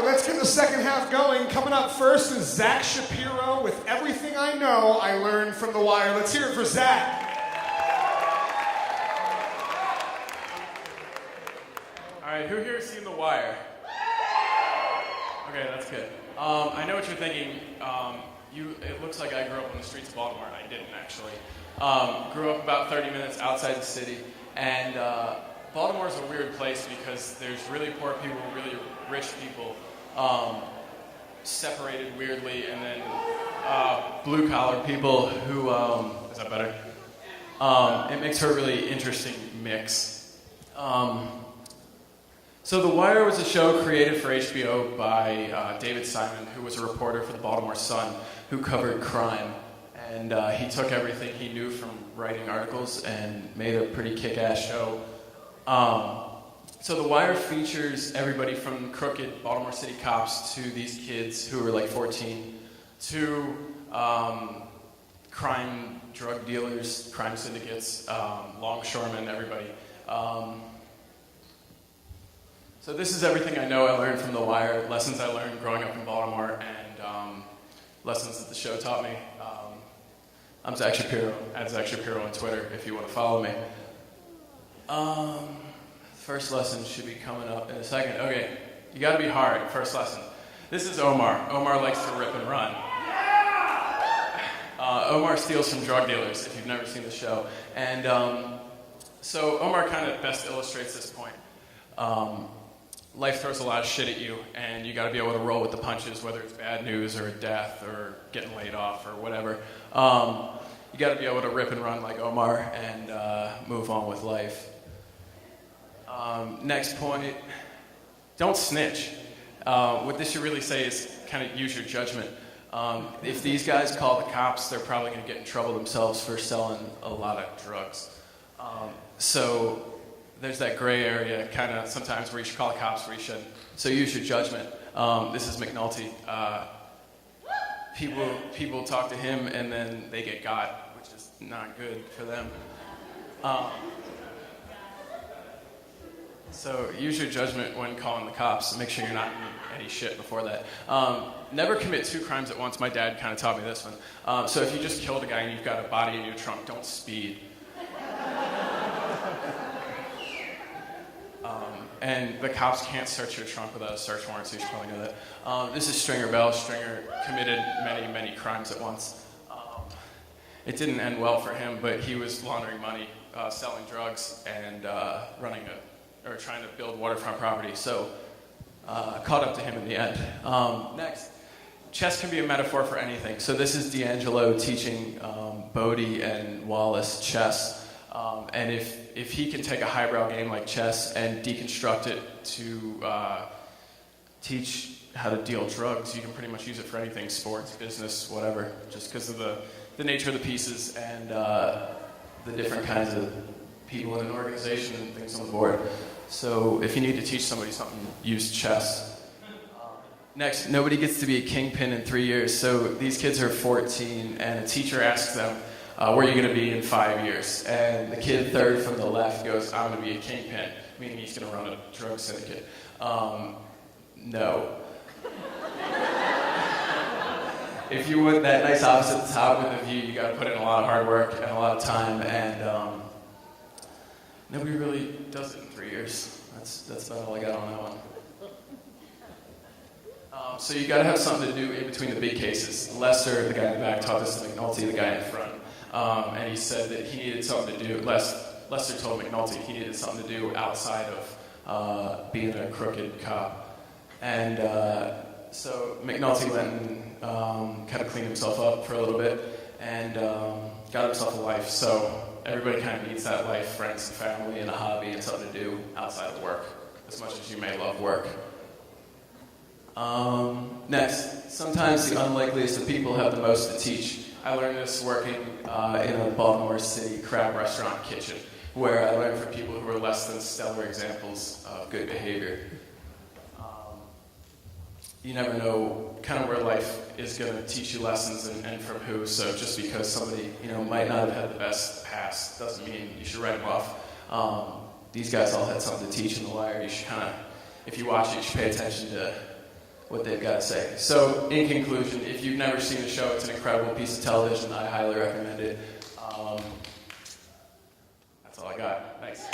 well, let's get the second half going. Coming up first is Zack Shapiro with Everything I Know I Learned from The Wire. Let's hear it for Zack. All right, who here has seen The Wire? Okay, that's good. I know what you're thinking. It looks like I grew up on the streets of Baltimore, and I didn't actually. Grew up about 30 minutes outside the city, and Baltimore's a weird place because there's really poor people, really rich people, separated weirdly, and then blue-collar people who, is that better? It makes for a really interesting mix. So The Wire was a show created for HBO by David Simon, who was a reporter for the Baltimore Sun, who covered crime. And he took everything he knew from writing articles and made a pretty kick-ass show. So The Wire features everybody from crooked Baltimore City cops to these kids who are like 14, to crime, drug dealers, crime syndicates, longshoremen, everybody. So this is everything I know I learned from The Wire, lessons I learned growing up in Baltimore, and lessons that the show taught me. I'm Zack Shapiro, at Zack Shapiro on Twitter if you want to follow me. First lesson should be coming up in a second. Okay, you gotta be hard, first lesson. This is Omar. Omar likes to rip and run. Omar steals from drug dealers, if you've never seen the show. And so Omar kind of best illustrates this point. Life throws a lot of shit at you, and you got to be able to roll with the punches, whether it's bad news or death or getting laid off or whatever. You got to be able to rip and run like Omar and move on with life. Next point, don't snitch. What this should really say is kind of use your judgment. If these guys call the cops, they're probably going to get in trouble themselves for selling a lot of drugs. So there's that gray area kind of sometimes where you should call the cops, where you shouldn't. So use your judgment. This is McNulty. People talk to him and then they get got, which is not good for them. So use your judgment when calling the cops. Make sure you're not in any shit before that. Never commit two crimes at once. My dad kind of taught me this one. So if you just killed a guy and you've got a body in your trunk, don't speed. And the cops can't search your trunk without a search warrant, so you should probably know that. This is Stringer Bell. Stringer committed many, many crimes at once. It didn't end well for him, but he was laundering money, selling drugs, and trying to build waterfront property. So caught up to him in the end. Next, chess can be a metaphor for anything. So this is D'Angelo teaching Bodie and Wallace chess. And if he can take a highbrow game like chess and deconstruct it to teach how to deal drugs, you can pretty much use it for anything, sports, business, whatever, just because of the nature of the pieces and the different kinds of people in an organization and things on the board. So if you need to teach somebody something, use chess. Next, nobody gets to be a kingpin in 3 years. So these kids are 14, and a teacher asks them, where are you going to be in 5 years? And the kid third from the left goes, I'm going to be a kingpin, meaning he's going to run a drug syndicate. No. If you want that nice office at the top with a view, you got to put in a lot of hard work and a lot of time, and nobody really does it in 3 years. That's about all I got on that one. So you got to have something to do in between the big cases. Lester, the guy in the back, taught this to McNulty, the guy in front. And he said that he needed something to do. Lester told McNulty he needed something to do outside of being a crooked cop. And so McNulty went and kind of cleaned himself up for a little bit and got himself a life. So everybody kind of needs that life, friends and family and a hobby and something to do outside of work, as much as you may love work. Next, sometimes the unlikeliest of people have the most to teach. I learned this working in a Baltimore City crab restaurant kitchen, where I learned from people who were less than stellar examples of good behavior. You never know kind of where life is going to teach you lessons and from who, so just because somebody might not have had the best past doesn't mean you should write them off. These guys all had something to teach in The Wire. You should kind of, if you watch it, you should pay attention to what they've got to say. So, in conclusion, if you've never seen the show, it's an incredible piece of television. I highly recommend it. That's all I got. Thanks.